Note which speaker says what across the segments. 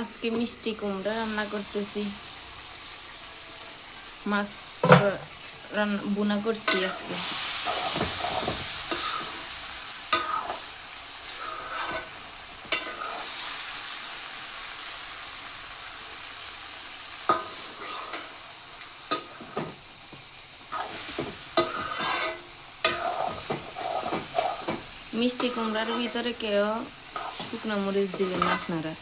Speaker 1: আজকে মিষ্টি কুমড়া রান্না করতেছি, মাছ রান্না বুনা করছি আজকে। মিষ্টি কুমড়ার ভিতরে কেউ শুকনো মরিচ দিবেন না আপনারা।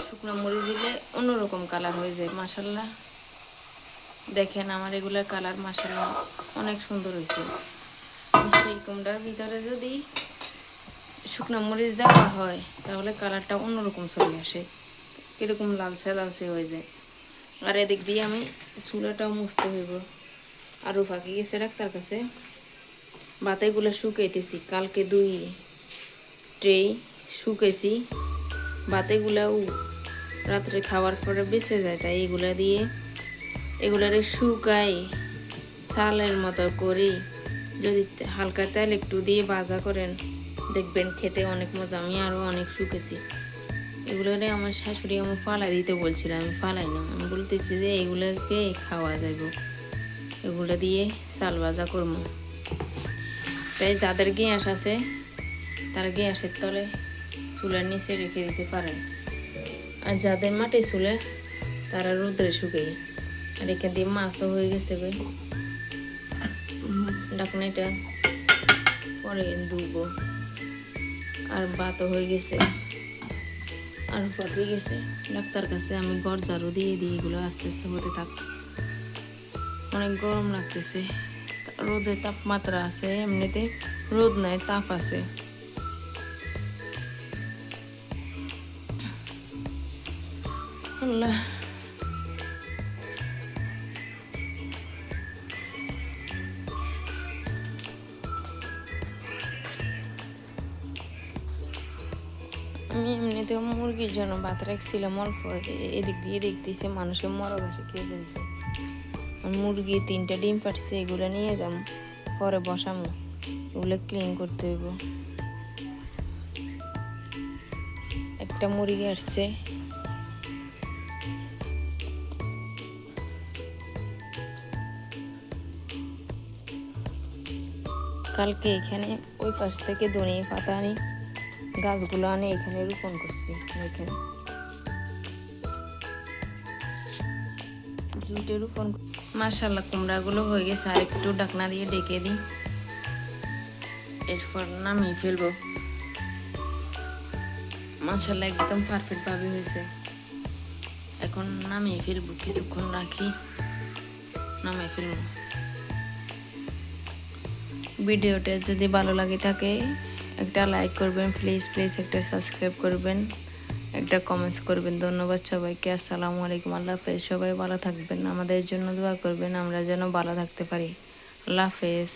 Speaker 1: শুকনো মরিচ দিলে অন্যরকম কালার হয়ে যায়। মাশাল্লাহ, দেখেন আমার এগুলার কালার মাশাল্লাহ অনেক সুন্দর হয়েছে। মিষ্টি কুমড়ার ভিতরে যদি শুকনো মরিচ দেওয়া হয় তাহলে কালারটা অন্যরকম চলে আসে, কিরকম লালচে লালচে হয়ে যায়। আর এদিক দিয়ে আমি চুলাটাও মুছতে হইব। আরও ফাঁকি গেছে ডাক্তার কাছে, বাতাগুলো শুকাইতেছি। কালকে 2 ট্রে শুকেছি, বাতেগুলাও রাত্রে খাওয়ার পরে বেঁচে যায়, তাই এগুলা দিয়ে এগুলারে শুকাই সালের মতো করি। যদি হালকা তেল একটু দিয়ে ভাজা করেন দেখবেন খেতে অনেক মজা। আমি আরও অনেক শুকেছি এগুলোরে। আমার শাশুড়ি আমার ফালাই দিতে বলছিল, আমি ফালাই না, আমি বলতেছি যে এগুলোকে খাওয়া যাইব, এগুলো দিয়ে চাল ভাজা করবো। তাই যাদের গ্যাস আছে তারা গ্যাসের তলে চুলার নিচে রেখে দিতে পারেন, আর যাদের মাটি চুলে তারা রোদ্রে শুকাই। আর এখান দিয়ে মাছও হয়ে গেছে, ডাকনাটা পরে ধুবো। আর ভাতও হয়ে গেছে, আর পাকে গেছে। ডাক্তার কাছে আমি ঘর ঝাড়ু দিয়ে দিই, এগুলো আস্তে আস্তে হতে থাক। অনেক গরম লাগতেছে, রোদের তাপমাত্রা আছে, এমনিতে রোদ নাই তাপ আছে। আল্লাহ, আমি এমনিতেও মুরগির জন্য ভাত রাখছিলাম অল্প, এদিক দিয়ে দেখতেছি মানুষের মরা বসে খেয়ে ফেলছে। মুরগি 3টা ডিম পাঠছে, এগুলো নিয়ে যাম, পরে বসামো, এগুলো ক্লিন করতে হইব। একটা মুরগি আসছে, কালকে এখানে ওই পাশ থেকে ধনিয়া পাতা আনি, গাছগুলো আনি এখানে রোপণ করছি। এখানে জুটে রোপণ। মাশাআল্লাহ, কুমড়াগুলো হয়ে গেছে। আর একটু ঢাকনা দিয়ে ঢেকে দিই, এরপর নামিয়ে ফেলবো। মাশাআল্লাহ, একদম পারফেক্ট ভাবে হয়েছে। এখন নামিয়ে ফেলবো, কিছুক্ষণ রাখি, নামিয়ে ফেলবো। ভিডিওটা যদি ভালো লাগে থাকে একটা লাইক করবেন, প্লিজ একটা সাবস্ক্রাইব করবেন, একটা কমেন্টস করবেন। ধন্যবাদ সবাইকে। আসসালামু আলাইকুম। আল্লাহ হাফেজ। সবাই ভালো থাকবেন, আমাদের জন্য দোয়া করবেন, আমরা যেন ভালো থাকতে পারি। আল্লাহ হাফেজ।